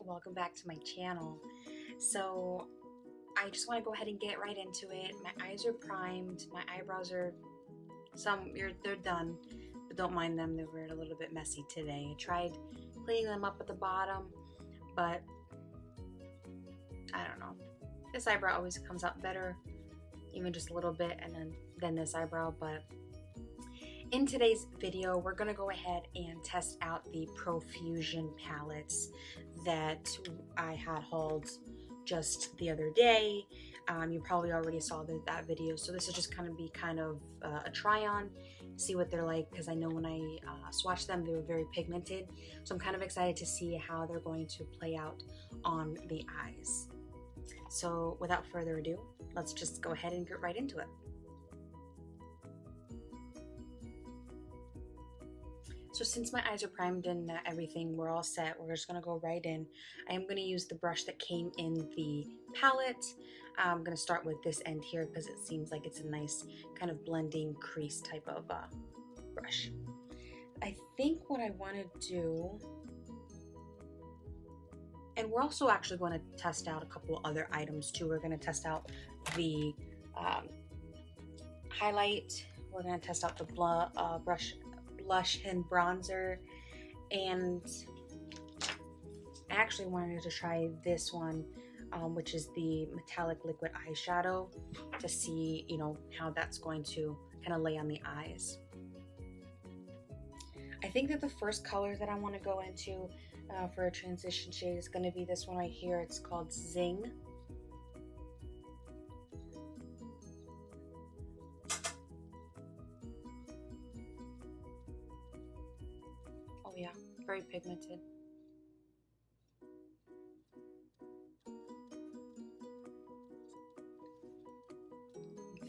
welcome back to my channel. So I just want to go ahead and get right into it. My eyes are primed, my eyebrows are they're done, but don't mind them, they were a little bit messy today. I tried cleaning them up at the bottom, but I don't know, this eyebrow always comes out better, even just a little bit, and then this eyebrow. But in today's video, we're going to go ahead and test out the Profusion palettes that I had hauled just the other day. You probably already saw that video, so this is just going to be kind of a try on, see what they're like, because I know when I swatched them, they were very pigmented. So I'm kind of excited to see how they're going to play out on the eyes. So without further ado, let's just go ahead and get right into it. So since my eyes are primed and everything, we're all set, we're just going to go right in. I am going to use the brush that came in the palette. I'm going to start with this end here because it seems like it's a nice kind of blending crease type of brush. I think what I want to do, and we're also actually going to test out a couple other items too. We're going to test out the highlight. We're going to test out the blush and bronzer, and I actually wanted to try this one, which is the metallic liquid eyeshadow, to see, you know, how that's going to kind of lay on the eyes. I think that the first color that I want to go into for a transition shade is going to be this one right here. It's called Zing. Oh yeah, very pigmented.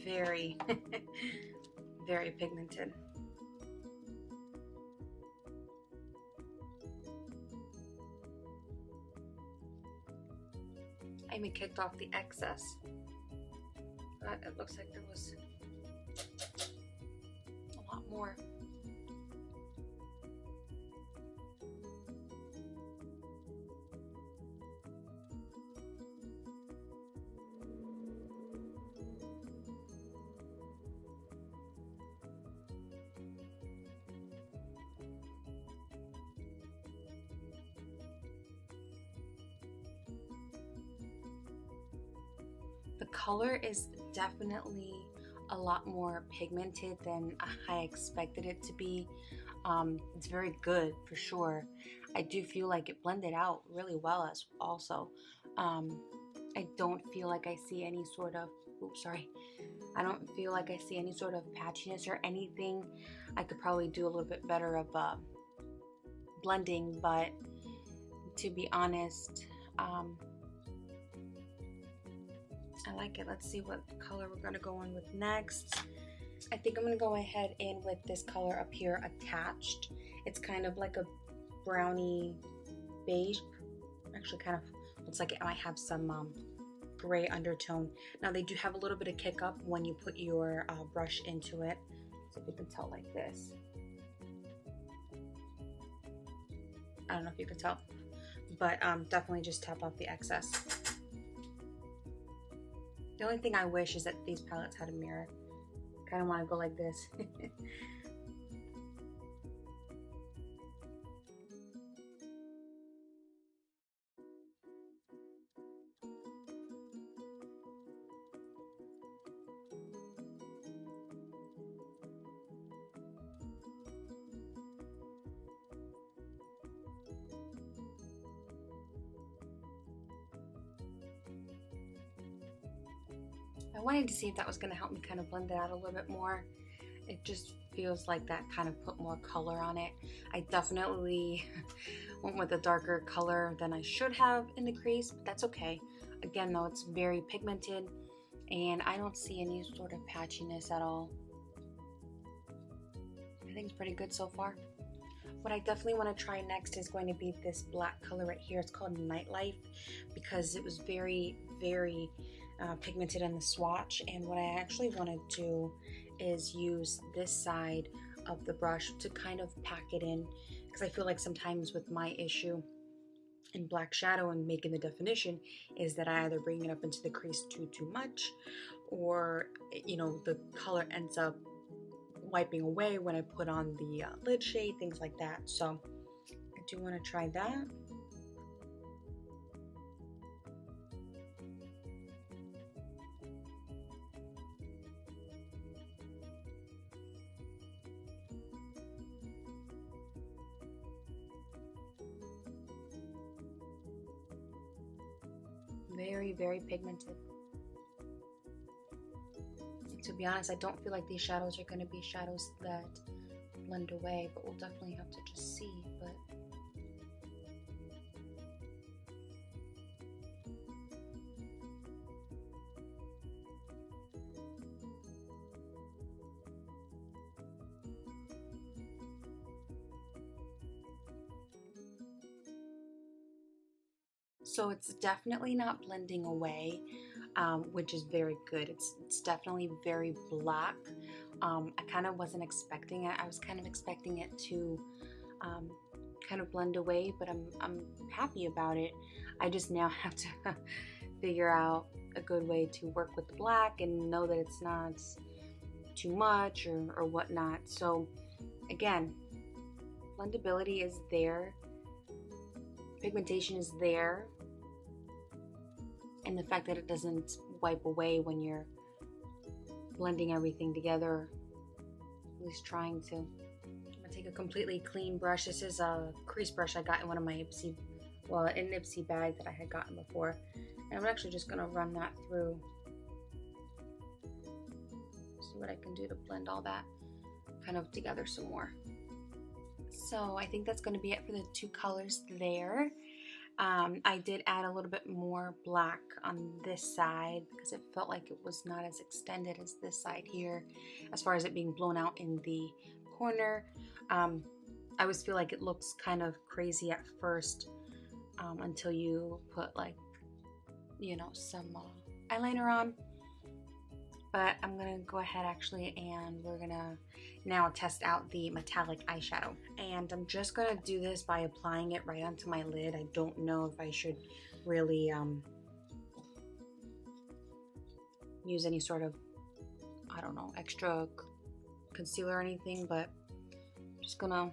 Very, very pigmented. I even kicked off the excess, but it looks like there was a lot more. The color is definitely a lot more pigmented than I expected it to be. It's very good for sure. I do feel like it blended out really well as also. I don't feel like I see any sort of, I don't feel like I see any sort of patchiness or anything. I could probably do a little bit better of blending, but to be honest, I like it. Let's see what color we're going to go in with next. I think I'm going to go ahead in with this color up here, Attached. It's kind of like a brownie beige. Actually kind of looks like it might have some gray undertone. Now they do have a little bit of kick up when you put your brush into it. So if you can tell like this. I don't know if you can tell, but definitely just tap off the excess. The only thing I wish is that these palettes had a mirror. Kind of want to go like this. I wanted to see if that was going to help me kind of blend it out a little bit more. It just feels like that kind of put more color on it. I definitely went with a darker color than I should have in the crease, but that's okay. Again though, it's very pigmented and I don't see any sort of patchiness at all. I think it's pretty good so far. What I definitely want to try next is going to be this black color right here. It's called Nightlife because it was very, very pigmented in the swatch, and what I actually want to do is use this side of the brush to kind of pack it in, because I feel like sometimes with my issue in black shadow and making the definition is that I either bring it up into the crease too much, or the color ends up wiping away when I put on the lid shade, things like that. So I do want to try that. Very, very pigmented. To be honest, I don't feel like these shadows are going to be shadows that blend away, but we'll definitely have to just see. But so it's definitely not blending away, which is very good. It's definitely very black. I kind of wasn't expecting it. I was kind of expecting it to kind of blend away, but I'm happy about it. I just now have to figure out a good way to work with the black and know that it's not too much or whatnot. So again, blendability is there, pigmentation is there, and the fact that it doesn't wipe away when you're blending everything together, at least trying to. I'm gonna take a completely clean brush. This is a crease brush I got in one of my Ipsy, well, an Ipsy bag that I had gotten before. And I'm actually just gonna run that through, see what I can do to blend all that kind of together some more. So I think that's gonna be it for the two colors there. I did add a little bit more black on this side because it felt like it was not as extended as this side here as far as it being blown out in the corner. I always feel like it looks kind of crazy at first until you put like, some eyeliner on. But I'm gonna go ahead actually, and we're gonna now test out the metallic eyeshadow. And I'm just gonna do this by applying it right onto my lid. I don't know if I should really use any sort of, I don't know, extra concealer or anything, but I'm just gonna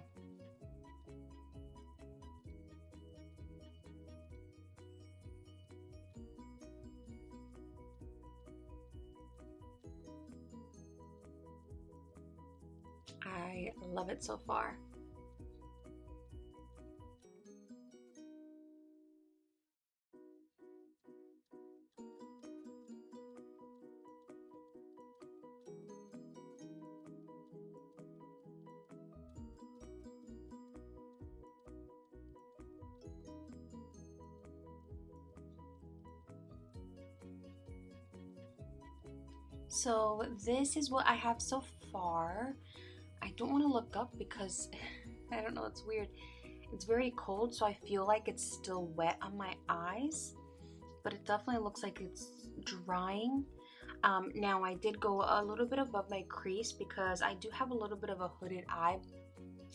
I love it so far. So this is what I have so far. I don't want to look up because I don't know, it's weird. It's very cold, so I feel like it's still wet on my eyes, but it definitely looks like it's drying. Now I did go a little bit above my crease because I do have a little bit of a hooded eye,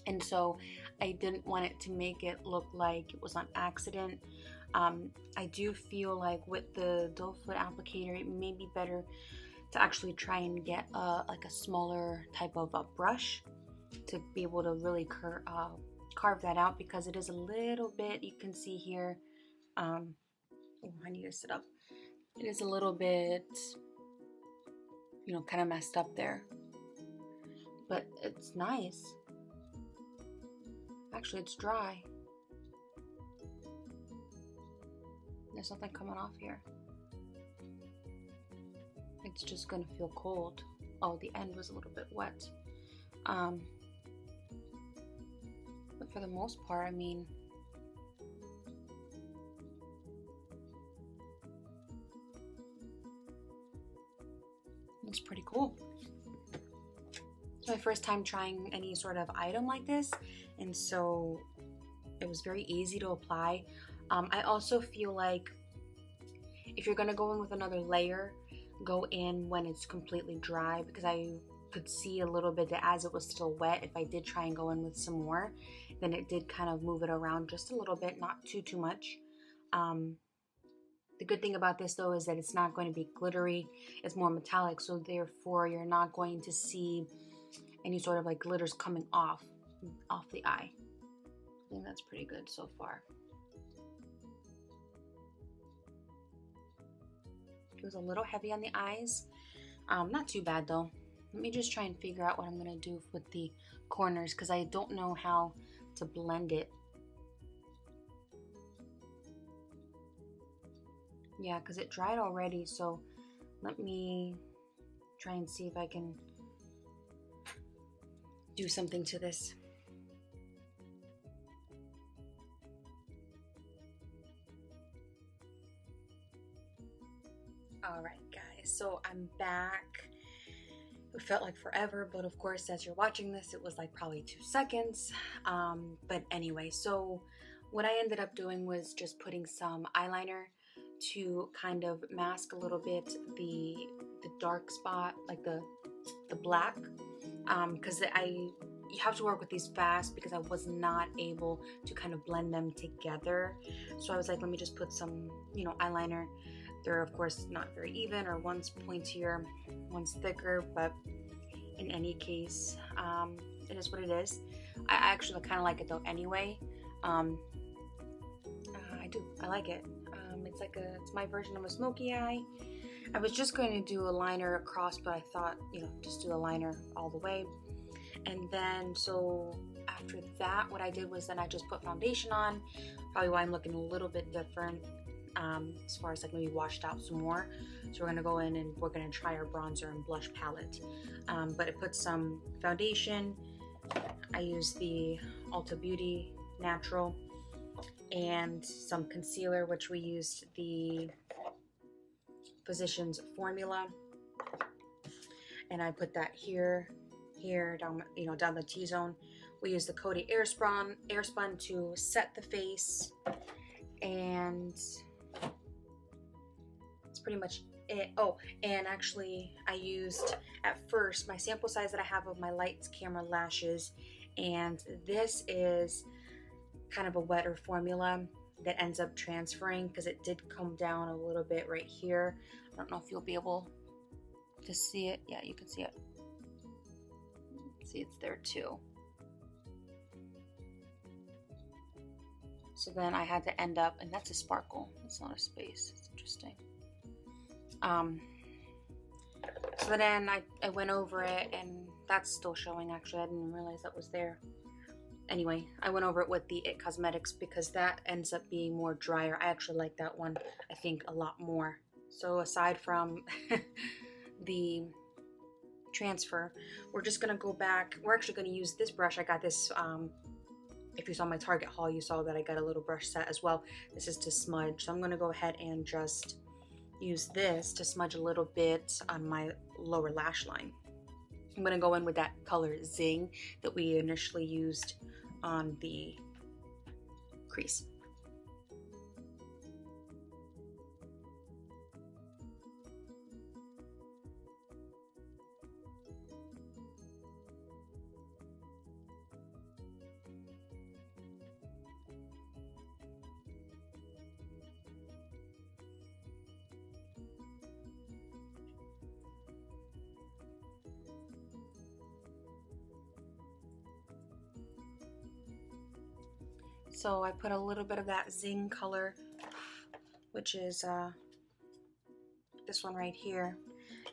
and so I didn't want it to make it look like it was on accident. I do feel like with the doe foot applicator, it may be better to actually try and get like a smaller type of a brush to be able to really carve that out, because it is a little bit, you can see here, oh, I need to sit up. It is a little bit, kind of messed up there, but it's nice. Actually, it's dry. There's nothing coming off here. It's just gonna feel cold. Oh, the end was a little bit wet. But for the most part, I mean, it's pretty cool. It's my first time trying any sort of item like this, and so it was very easy to apply. I also feel like if you're gonna go in with another layer, go in when it's completely dry, because I could see a little bit that as it was still wet, if I did try and go in with some more, then it did kind of move it around just a little bit, not too much. The good thing about this though is that it's not going to be glittery, it's more metallic, so therefore you're not going to see any sort of like glitters coming off the eye. I think that's pretty good so far. It was a little heavy on the eyes. Not too bad though. Let me just try and figure out what I'm gonna do with the corners because I don't know how to blend it. Yeah, because it dried already, so let me try and see if I can do something to this. Alright guys, so I'm back. It felt like forever, but of course as you're watching this it was like probably 2 seconds. But anyway, so what I ended up doing was just putting some eyeliner to kind of mask a little bit the dark spot, like the black, because you have to work with these fast because I was not able to kind of blend them together. So I was like, let me just put some, you know, eyeliner. They're of course not very even, or one's pointier, one's thicker, but in any case, it is what it is. I actually kind of like it though anyway. I like it. It's my version of a smoky eye. I was just going to do a liner across, but I thought, you know, just do the liner all the way. And then, so after that, what I did was then I just put foundation on, probably why I'm looking a little bit different, as far as like maybe washed out some more. So we're gonna go in and we're gonna try our bronzer and blush palette. But it puts some foundation. I use the Ulta Beauty Natural and some concealer, which we used the Physicians Formula, and I put that here down, you know, down the T-zone. We use the Coty Airspun to set the face, and it's pretty much it. Oh, and actually I used at first my sample size that I have of my Lights Camera lashes, and this is kind of a wetter formula that ends up transferring because it did come down a little bit right here. I don't know if you'll be able to see it. Yeah, you can see it. See, it's there too. So then I had to end up, and that's a sparkle. It's not a space. It's interesting. So then I went over it, and that's still showing actually. I didn't realize that was there. Anyway, I went over it with the It Cosmetics because that ends up being more drier. I actually like that one, I think, a lot more. So aside from the transfer, we're just gonna go back. We're actually gonna use this brush. I got this, if you saw my Target haul, you saw that I got a little brush set as well. This is to smudge. So I'm gonna go ahead and just use this to smudge a little bit on my lower lash line. I'm gonna go in with that color Zing that we initially used on the crease. So I put a little bit of that Zing color, which is this one right here,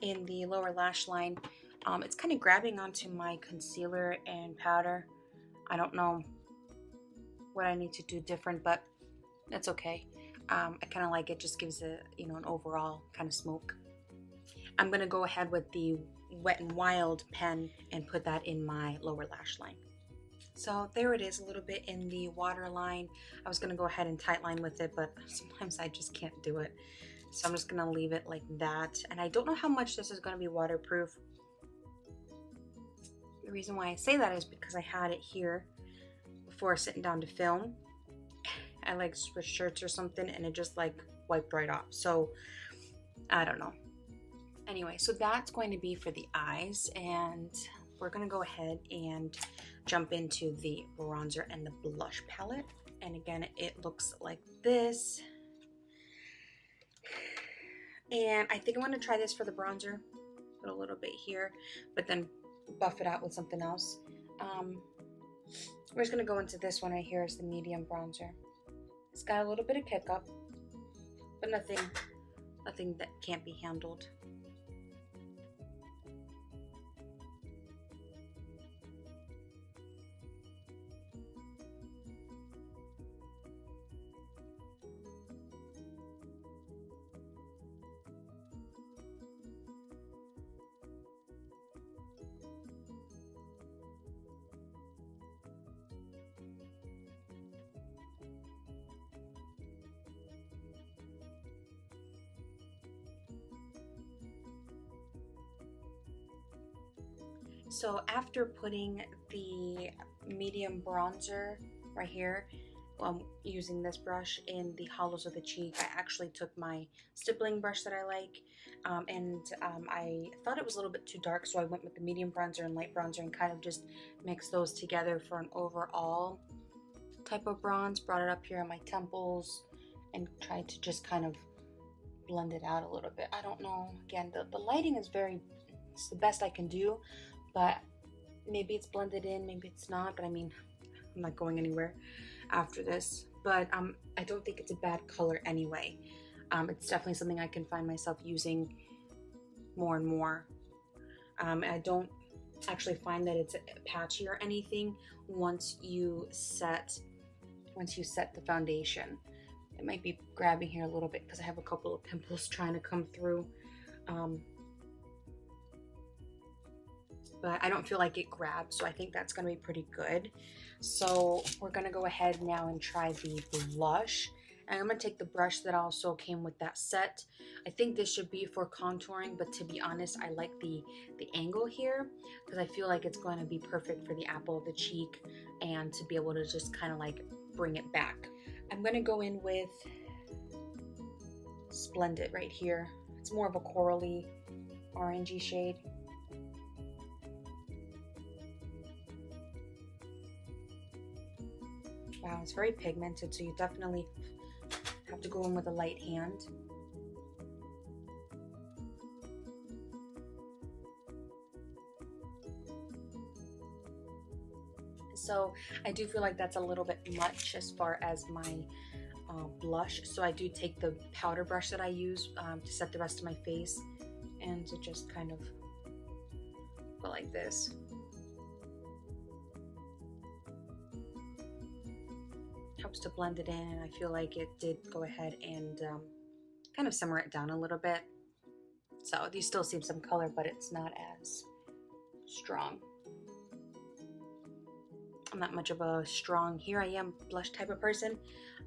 in the lower lash line. It's kind of grabbing onto my concealer and powder. I don't know what I need to do different, but that's okay. I kind of like it. Just gives a, you know, an overall kind of smoke. I'm gonna go ahead with the Wet n Wild pen and put that in my lower lash line. So there it is, a little bit in the waterline. I was gonna go ahead and tightline with it, but sometimes I just can't do it. So I'm just gonna leave it like that. And I don't know how much this is gonna be waterproof. The reason why I say that is because I had it here before sitting down to film. I like switched shirts or something and it just like wiped right off. So I don't know. Anyway, so that's going to be for the eyes, and we're going to go ahead and jump into the bronzer and the blush palette. And again, it looks like this. And I think I'm going to try this for the bronzer, put a little bit here, but then buff it out with something else. We're just going to go into this one right here as the medium bronzer. It's got a little bit of kick up, but nothing that can't be handled. So after putting the medium bronzer right here, using this brush in the hollows of the cheek, I actually took my stippling brush that I like, and I thought it was a little bit too dark, so I went with the medium bronzer and light bronzer and kind of just mixed those together for an overall type of bronze. Brought it up here on my temples and tried to just kind of blend it out a little bit. I don't know, again, the lighting is it's the best I can do, but maybe it's blended in, maybe it's not, but I mean, I'm not going anywhere after this. But I don't think it's a bad color anyway. It's definitely something I can find myself using more and more. I don't actually find that it's patchy or anything once you set the foundation. It might be grabbing here a little bit because I have a couple of pimples trying to come through. But I don't feel like it grabs, so I think that's going to be pretty good. So we're going to go ahead now and try the blush. And I'm going to take the brush that also came with that set. I think this should be for contouring, but to be honest, I like the angle here because I feel like it's going to be perfect for the apple of the cheek and to be able to just kind of like bring it back. I'm going to go in with Splendid right here. It's more of a corally, orangey shade. Wow, it's very pigmented, so you definitely have to go in with a light hand. So I do feel like that's a little bit much as far as my blush. So I do take the powder brush that I use to set the rest of my face and to just kind of go like this. Helps to blend it in, and I feel like it did go ahead and kind of simmer it down a little bit. So you still see some color, but it's not as strong. I'm not much of a strong here I am blush type of person,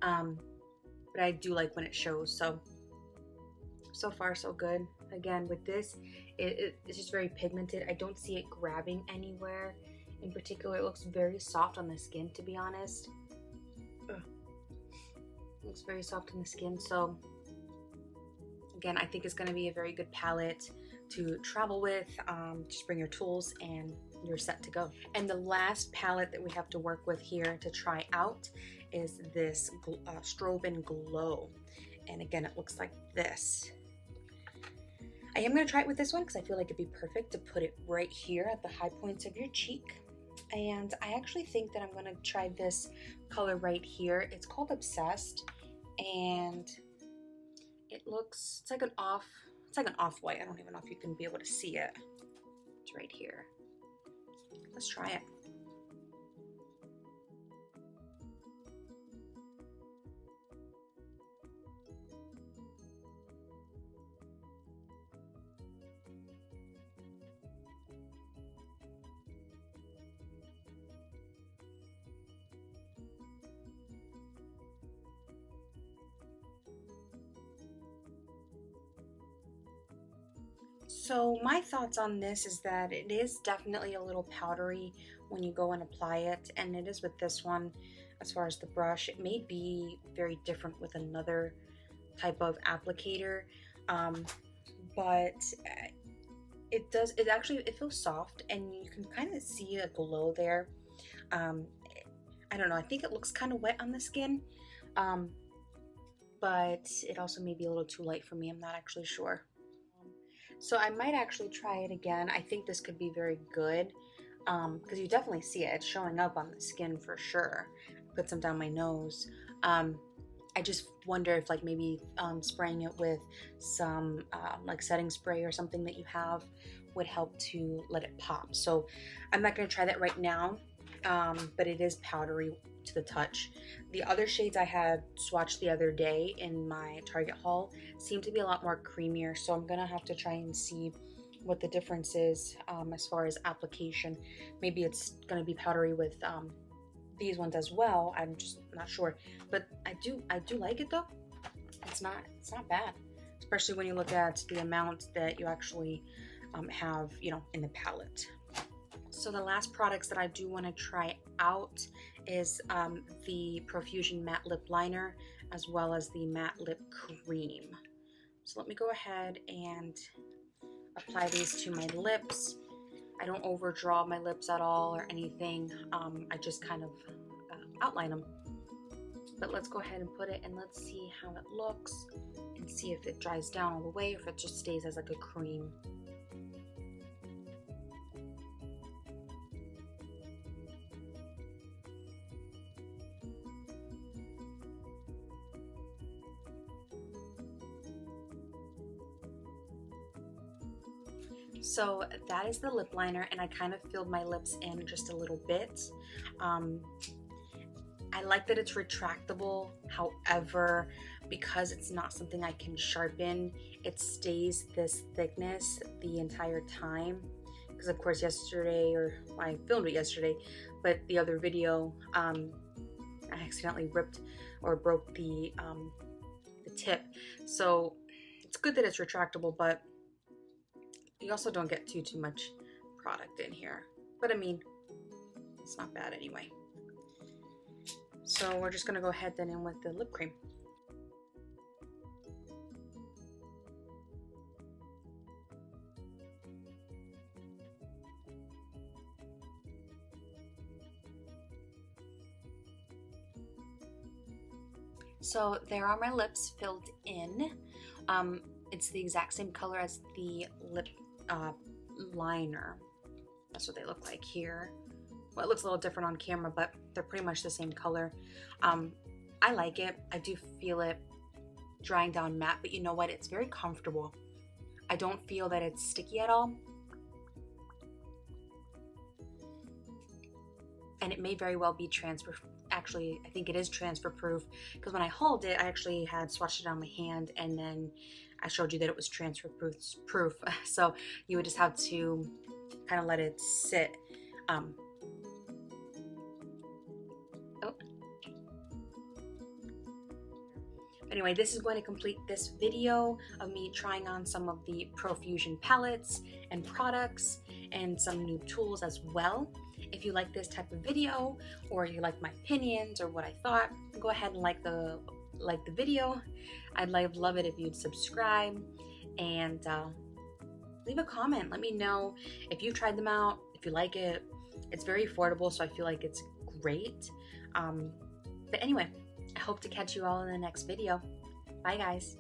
but I do like when it shows. So far so good. Again, with this, it's just very pigmented. I don't see it grabbing anywhere in particular. It looks very soft on the skin, to be honest. Looks very soft on the skin. So again, I think it's going to be a very good palette to travel with. Just bring your tools and you're set to go. And the last palette that we have to work with here to try out is this Strobe and Glow. And again, it looks like this. I am going to try it with this one because I feel like it'd be perfect to put it right here at the high points of your cheek. And I actually think that I'm going to try this color right here. It's called Obsessed, and it looks, it's like an off-white. I don't even know if you can be able to see it. It's right here. Let's try it. So my thoughts on this is that it is definitely a little powdery when you go and apply it, and it is with this one. As far as the brush, it may be very different with another type of applicator, but it does, it feels soft, and you can kind of see a glow there. um I don't know, I think it looks kind of wet on the skin, um but it also may be a little too light for me. I'm not actually sure. So I might actually try it again. I think this could be very good, because you definitely see it. It's showing up on the skin for sure. Put some down my nose. I just wonder if like maybe spraying it with some like setting spray or something that you have would help to let it pop. So I'm not going to try that right now, but it is powdery to the touch. The other shades I had swatched the other day in my Target haul seem to be a lot more creamier, so I'm gonna have to try and see what the difference is as far as application. Maybe it's gonna be powdery with these ones as well. I'm just not sure, but I do like it though. It's not bad, especially when you look at the amount that you actually have, you know, in the palette. So the last products that I do want to try out is the Profusion matte lip liner, as well as the matte lip cream. So let me go ahead and apply these to my lips. I don't overdraw my lips at all or anything. I just kind of outline them. But let's go ahead and put it, and let's see how it looks, and see if it dries down all the way, or if it just stays as like a cream. So that is the lip liner, and I kind of filled my lips in just a little bit. I like that it's retractable. However, because it's not something I can sharpen, it stays this thickness the entire time. Because of course yesterday, or I filmed it yesterday, but the other video, I accidentally ripped or broke the tip. So it's good that it's retractable, but you also don't get too much product in here. But I mean, it's not bad anyway. So we're just gonna go ahead then in with the lip cream. So there are my lips filled in. It's the exact same color as the lip liner. That's what they look like here. Well, it looks a little different on camera, but they're pretty much the same color. I like it. I do feel it drying down matte, but you know what? It's very comfortable. I don't feel that it's sticky at all. And it may very well be transfer. Actually, I think it is transfer proof, because when I hauled it, I actually had swatched it on my hand, and then I showed you that it was transfer proof. So you would just have to kind of let it sit. Oh. Anyway, this is going to complete this video of me trying on some of the Profusion palettes and products, and some new tools as well. If you like this type of video, or you like my opinions or what I thought, go ahead and like the video. I'd love it if you'd subscribe, and leave a comment. Let me know if you tried them out, if you like it. It's very affordable, so I feel like it's great. But anyway, I hope to catch you all in the next video. Bye guys.